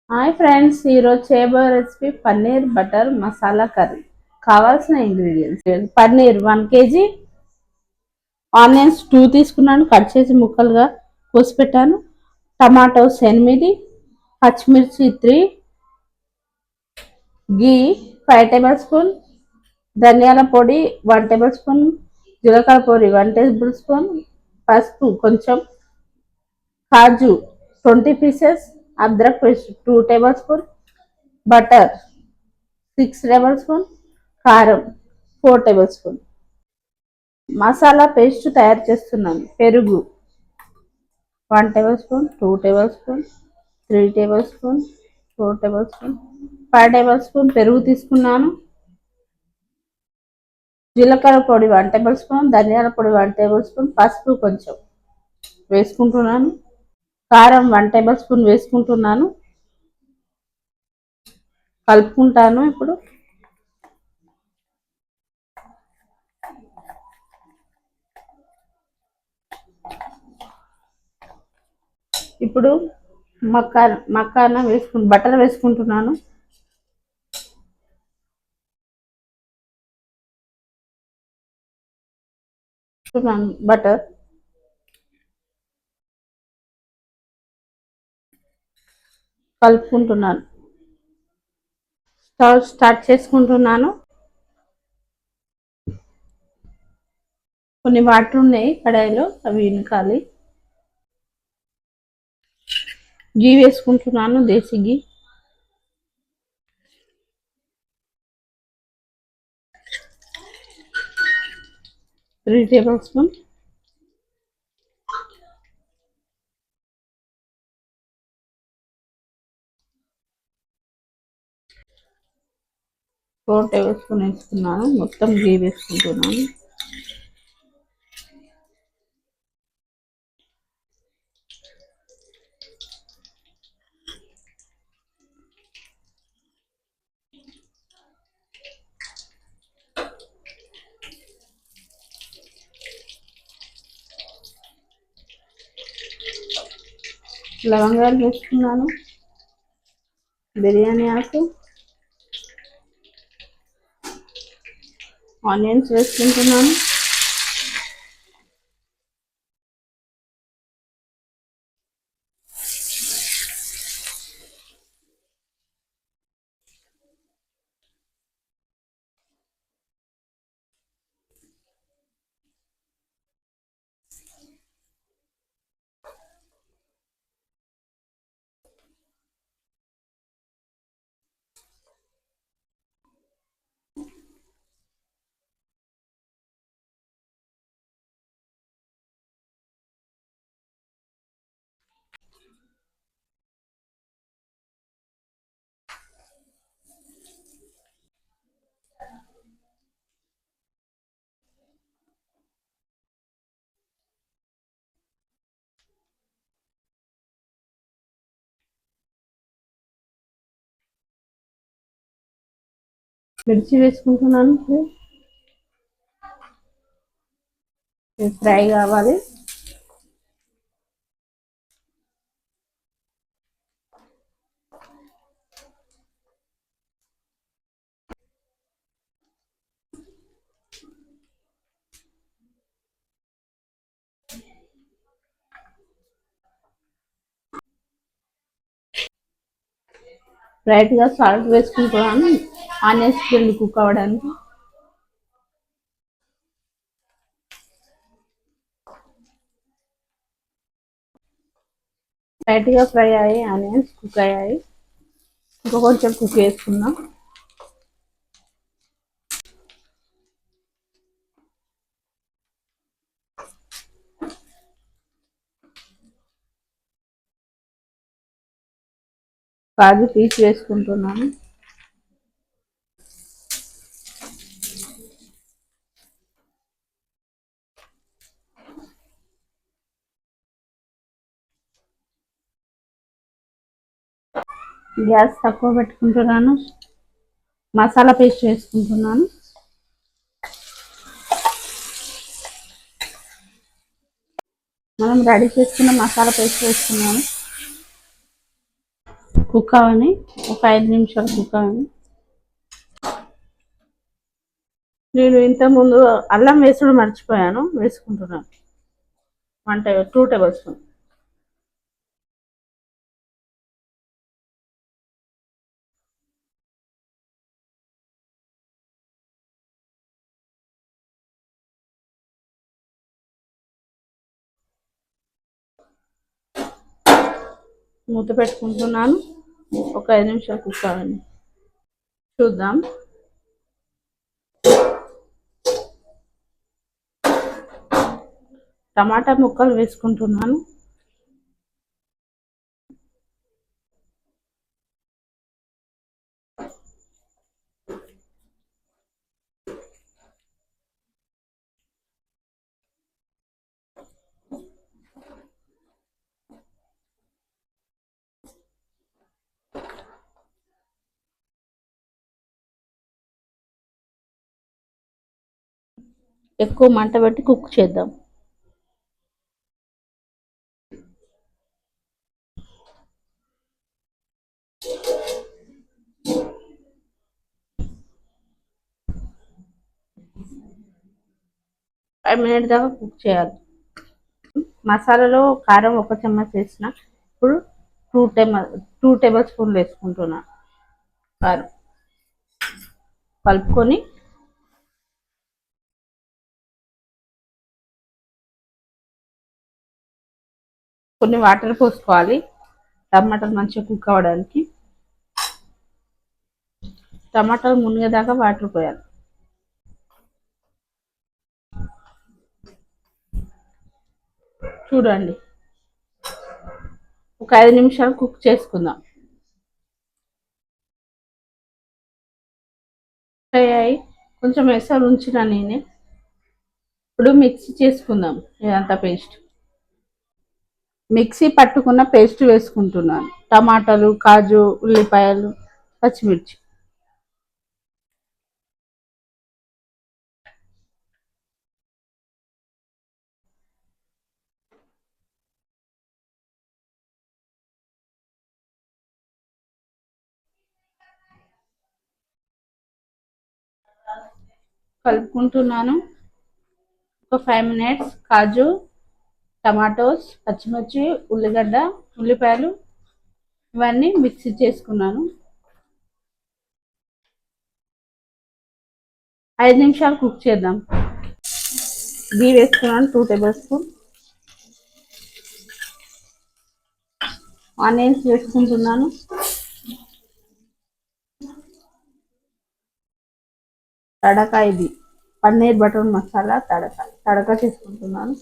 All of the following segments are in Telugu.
హాయ్ ఫ్రెండ్స్, ఈరోజు చేయబోయే recipe paneer butter masala curry. కావాల్సిన ఇంగ్రీడియంట్స్: పన్నీర్ 1 kg, ఆనియన్స్ 2 తీసుకున్నాను, కట్ చేసి ముక్కలుగా కోసి పెట్టాను, టమాటోస్ 8, పచ్చిమిర్చి 3, గీ 5 టేబుల్ స్పూన్, ధనియాల పొడి 1 టేబుల్ స్పూన్, జీలకర్ర పొడి 1 టేబుల్ స్పూన్, పసుపు కొంచెం, కాజు 20 పీసెస్, అద్రక్ paste 2 tablespoon, butter 6 tablespoon, కారం 4 టేబుల్ స్పూన్. మసాలా పేస్ట్ తయారు చేస్తున్నాను. పెరుగు 1 table spoon, 2 table spoon, 3 table spoon, 4 table spoon, 5 table spoon పెరుగు తీసుకున్నాను. జీలకర్ర పొడి 1 టేబుల్ స్పూన్, ధనియాల పొడి 1 టేబుల్ స్పూన్, పసుపు కొంచెం వేసుకుంటున్నాను, కారం 1 టేబుల్ స్పూన్ వేసుకుంటున్నాను. కలుపుకుంటాను. ఇప్పుడు మక్కాన బటర్ వేసుకుంటున్నాను. బటర్ కలుపుకుంటున్నాను. స్టవ్ స్టార్ట్ చేసుకుంటున్నాను. కొన్ని వాటర్ ఉన్నాయి కడాయిలో, అవి ఇనకాలి. గీ వేసుకుంటున్నాను, దేశీ గీ 3 table spoon, four table spoon వేసుకున్నాను. మొత్తం గీ వేసుకుంటున్నాను. లవంగాలు వేసుకున్నాను, బిర్యానీ ఆకు, ఆనియన్స్ వేసుకుంటున్నాను, మిర్చి వేసుకుంటున్నాను. ఫ్రై కావాలి. లైట్గా సాల్ట్ వేసుకుంటున్నాను, ఆనియన్స్ జల్ది కుక్ అవ్వడానికి. లైట్గా ఫ్రై అయ్యి ఆనియన్స్ కుక్ అయ్యాయి. ఇంకా కొంచెం కుక్ చేసుకుందాం. కాజు పీస్ వేసుకుంటున్నాను. గ్యాస్ తక్కువ పెట్టుకుంటున్నాను. మసాలా పేస్ట్ వేసుకుంటున్నాను. మనం రెడీ చేసుకున్న మసాలా పేస్ట్ వేసుకున్నాను. కుక్ అవని, ఒక 5 నిమిషాలు కుక్ అవని. నేను ఇంతకుముందు అల్లం వేసుడు మర్చిపోయాను, వేసుకుంటున్నాను. 2 టేబుల్ స్పూన్. మూత పెట్టుకుంటున్నాను. ఒక 5 నిమిషాలు కుక్ అవ్వండి. చూద్దాం. టమాటా ముక్కలు వేసుకుంటున్నాను. ఎక్కువ మంట పెట్టి కుక్ చేద్దాం. ఫైవ్ మినిట్స్ దాకా కుక్ చేయాలి. మసాలాలో కారం 1 చెంచా వేసిన. ఇప్పుడు 2 టేబుల్ స్పూన్లు వేసుకుంటున్నా కారం. కలుపుకొని కొన్ని వాటర్ పోసుకోవాలి టమాటాలు మంచిగా కుక్ అవ్వడానికి. టమాటాలు మునిగేదాకా వాటర్ పోయాలి. చూడండి, ఒక 5 నిమిషాలు కుక్ చేసుకుందాం. ఫ్రై అయ్యి కొంచెం ఎసరు ఉంచిన నేనే. ఇప్పుడు మిక్సీ చేసుకుందాం. ఇదంతా పేస్ట్, మిక్సీ పట్టుకున్న పేస్ట్ వేసుకుంటున్నాను. టమాటాలు, కాజు, ఉల్లిపాయలు, పచ్చిమిర్చి. కలుపుకుంటున్నాను. ఒక 5 మినిట్స్ కాజు, టమాటోస్, పచ్చిమిర్చి, ఉల్లిగడ్డ, ఉల్లిపాయలు ఇవన్నీ మిక్సీ చేసుకున్నాను. 5 నిమిషాలు కుక్ చేద్దాం. గీ వేసుకున్నాను 2 టేబుల్ స్పూన్. ఆనియన్స్ వేసుకుంటున్నాను. తడక, ఇది పన్నీర్ బటర్ మసాలా తడక చేసుకుంటున్నాను.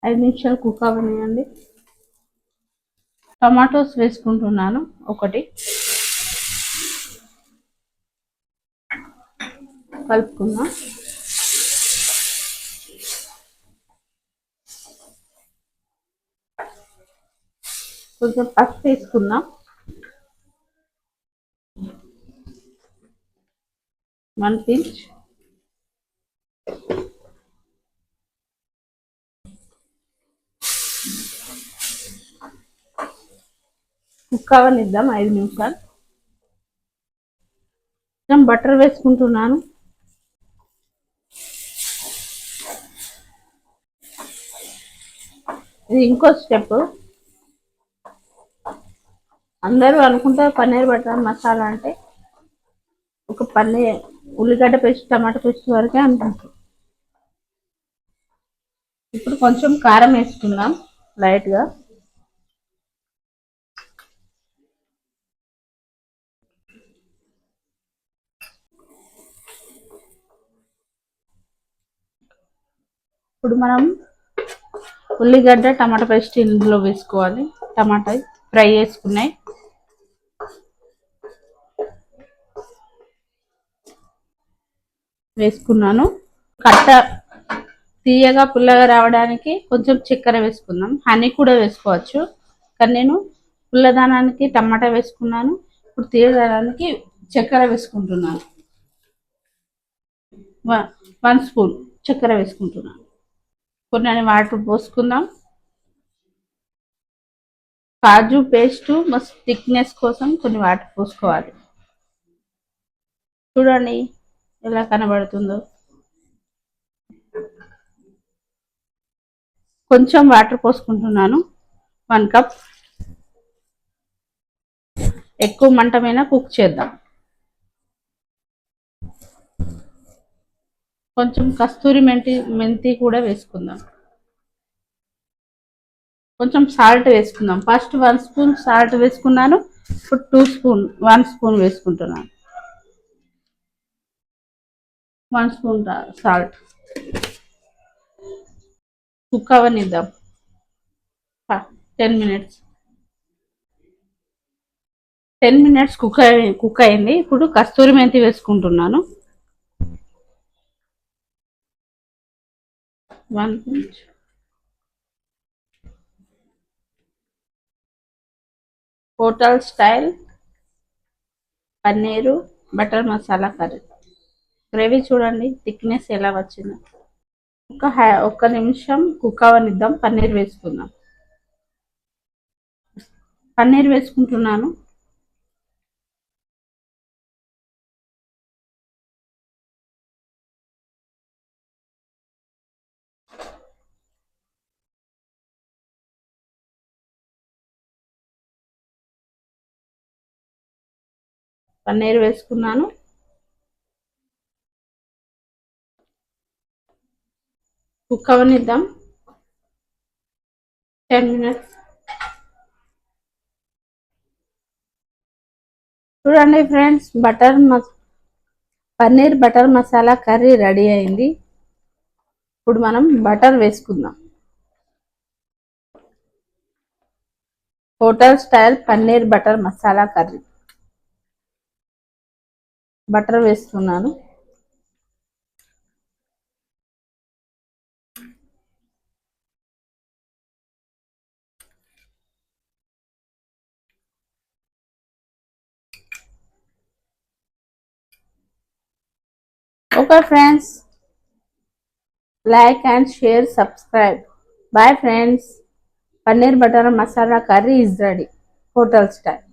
ఐదు నిమిషాలు కుక్ అవ్వనియండి. టమాటోస్ వేసుకుంటున్నాను ఒకటి. కలుపుకుందాం. కొంచెం పసుపు వేసుకుందాం. 1 pinch. కుక్ అవ్వనిద్దాం 5 నిమిషాలు. కొంచెం బటర్ వేసుకుంటున్నాను. ఇది ఇంకో స్టెప్. అందరూ అనుకుంటారు పన్నీర్ బటర్ మసాలా అంటే ఒక పన్నీర్, ఉల్లిగడ్డ పేస్ట్, టమాటా పేస్ట్ వరకే అనుకుంటారు. ఇప్పుడు కొంచెం కారం వేసుకుందాం లైట్గా. ఇప్పుడు మనం ఉల్లిగడ్డ, టమాటా పేస్ట్ ఇందులో వేసుకోవాలి. టమాటా ఫ్రై చేసుకున్నాయి వేసుకున్నాను. కట్ట తీయగా పుల్లగా రావడానికి కొంచెం చక్కెర వేసుకుందాం. హనీ కూడా వేసుకోవచ్చు, కానీ నేను పుల్లదనానికి టమాటా వేసుకున్నాను. ఇప్పుడు తీయదనానికి చక్కెర వేసుకుంటున్నాను. 1 స్పూన్ చక్కెర వేసుకుంటున్నాను. కొన్ని వాటర్ పోసుకుందాం. కాజు పేస్ట్ మస్తు థిక్నెస్ కోసం కొన్ని వాటర్ పోసుకోవాలి. చూడండి ఎలా కనబడుతుందో. కొంచెం వాటర్ పోసుకుంటున్నాను. 1 కప్. ఎక్కువ మంట మీద కుక్ చేద్దాం. కొంచెం కస్తూరి మెంతి కూడా వేసుకుందాం. కొంచెం సాల్ట్ వేసుకుందాం. ఫస్ట్ 1 స్పూన్ సాల్ట్ వేసుకున్నాను. ఇప్పుడు 1 స్పూన్ వేసుకుంటున్నాను. 1 స్పూన్ సాల్ట్. కుక్ అవనిద్దాం 10 మినిట్స్. 10 మినిట్స్ కుక్ అయింది. ఇప్పుడు కస్తూరి మెంతి వేసుకుంటున్నాను. 1 pinch. Hotel style paneer butter masala curry. Gravy చూడండి థిక్నెస్ ఎలా వచ్చిందో. ఒక్క నిమిషం కుక్ అవనిద్దాం. పన్నీర్ వేసుకుందాం. పన్నీర్ వేసుకుంటున్నాను. పన్నీర్ వేసుకున్నాను. కుక్ అవనిద్దాం 10 మినిట్స్. చూడండి friends, paneer butter masala curry ready అయింది. ఇప్పుడు మనం బటర్ వేసుకుందాం. Hotel style paneer butter masala curry. Butter వేస్తున్నాను. Okay friends, like and share, subscribe. Bye friends. Paneer butter masala curry is ready. Hotel style.